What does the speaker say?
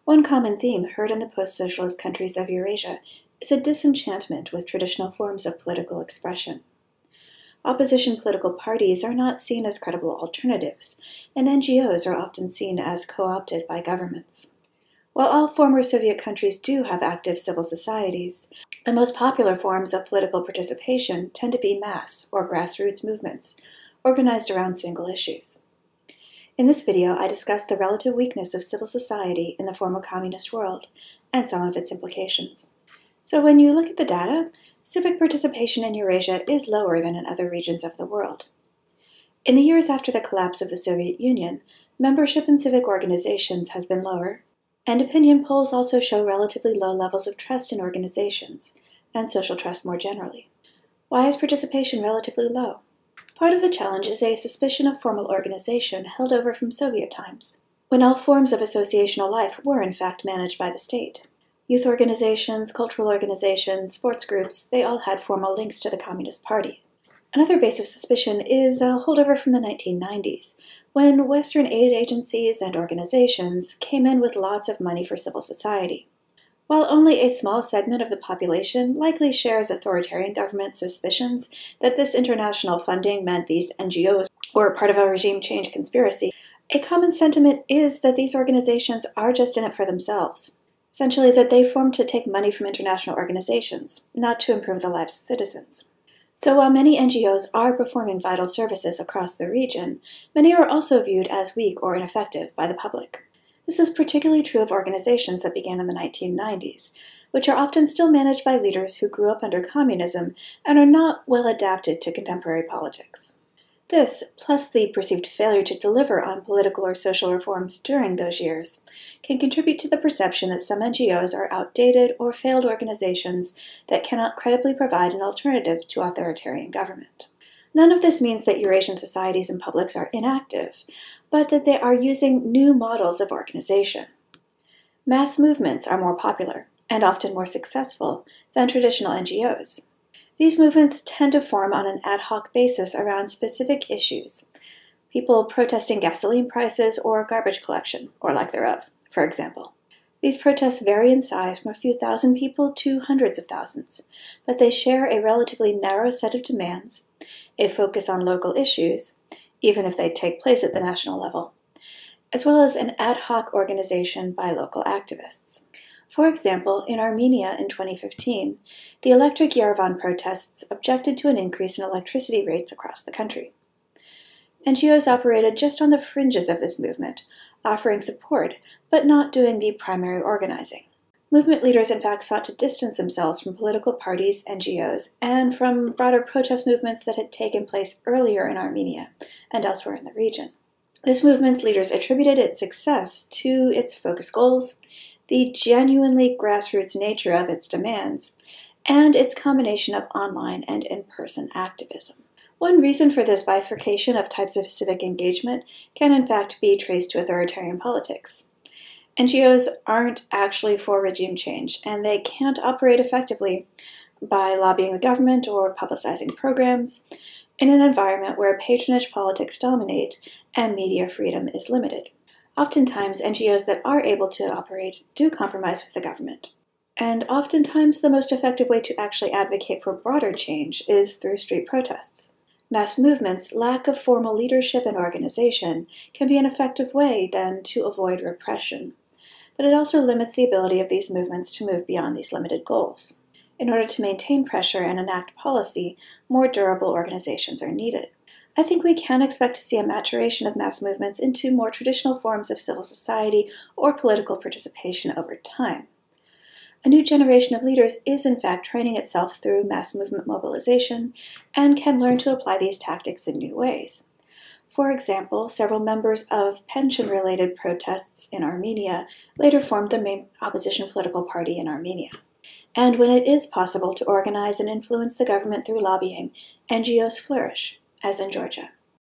One common theme heard in the post-socialist countries of Eurasia is a disenchantment with traditional forms of political expression. Opposition political parties are not seen as credible alternatives, and NGOs are often seen as co-opted by governments. While all former Soviet countries do have active civil societies, the most popular forms of political participation tend to be mass or grassroots movements, organized around single issues. In this video, I discuss the relative weakness of civil society in the former communist world and some of its implications. So when you look at the data, civic participation in Eurasia is lower than in other regions of the world. In the years after the collapse of the Soviet Union, membership in civic organizations has been lower, and opinion polls also show relatively low levels of trust in organizations, and social trust more generally. Why is participation relatively low? Part of the challenge is a suspicion of formal organization held over from Soviet times, when all forms of associational life were in fact managed by the state. Youth organizations, cultural organizations, sports groups, they all had formal links to the Communist Party. Another base of suspicion is a holdover from the 1990s, when Western aid agencies and organizations came in with lots of money for civil society. While only a small segment of the population likely shares authoritarian government suspicions that this international funding meant these NGOs were part of a regime change conspiracy, a common sentiment is that these organizations are just in it for themselves. Essentially, that they formed to take money from international organizations, not to improve the lives of citizens. So while many NGOs are performing vital services across the region, many are also viewed as weak or ineffective by the public. This is particularly true of organizations that began in the 1990s, which are often still managed by leaders who grew up under communism and are not well adapted to contemporary politics. This, plus the perceived failure to deliver on political or social reforms during those years, can contribute to the perception that some NGOs are outdated or failed organizations that cannot credibly provide an alternative to authoritarian government. None of this means that Eurasian societies and publics are inactive, but that they are using new models of organization. Mass movements are more popular, and often more successful, than traditional NGOs. These movements tend to form on an ad hoc basis around specific issues. People protesting gasoline prices or garbage collection, or lack thereof, for example. These protests vary in size from a few thousand people to hundreds of thousands, but they share a relatively narrow set of demands, a focus on local issues, even if they take place at the national level, as well as an ad hoc organization by local activists. For example, in Armenia in 2015, the Electric Yerevan protests objected to an increase in electricity rates across the country. NGOs operated just on the fringes of this movement, offering support, but not doing the primary organizing. Movement leaders in fact sought to distance themselves from political parties, NGOs, and from broader protest movements that had taken place earlier in Armenia and elsewhere in the region. This movement's leaders attributed its success to its focus goals, the genuinely grassroots nature of its demands, and its combination of online and in-person activism. One reason for this bifurcation of types of civic engagement can in fact be traced to authoritarian politics. NGOs aren't actually for regime change, and they can't operate effectively by lobbying the government or publicizing programs in an environment where patronage politics dominate and media freedom is limited. Oftentimes, NGOs that are able to operate do compromise with the government. And oftentimes, the most effective way to actually advocate for broader change is through street protests. Mass movements' lack of formal leadership and organization can be an effective way, then, to avoid repression. But it also limits the ability of these movements to move beyond these limited goals. In order to maintain pressure and enact policy, more durable organizations are needed. I think we can expect to see a maturation of mass movements into more traditional forms of civil society or political participation over time. A new generation of leaders is in fact training itself through mass movement mobilization and can learn to apply these tactics in new ways. For example, several members of pension-related protests in Armenia later formed the main opposition political party in Armenia. And when it is possible to organize and influence the government through lobbying, NGOs flourish, as in Georgia.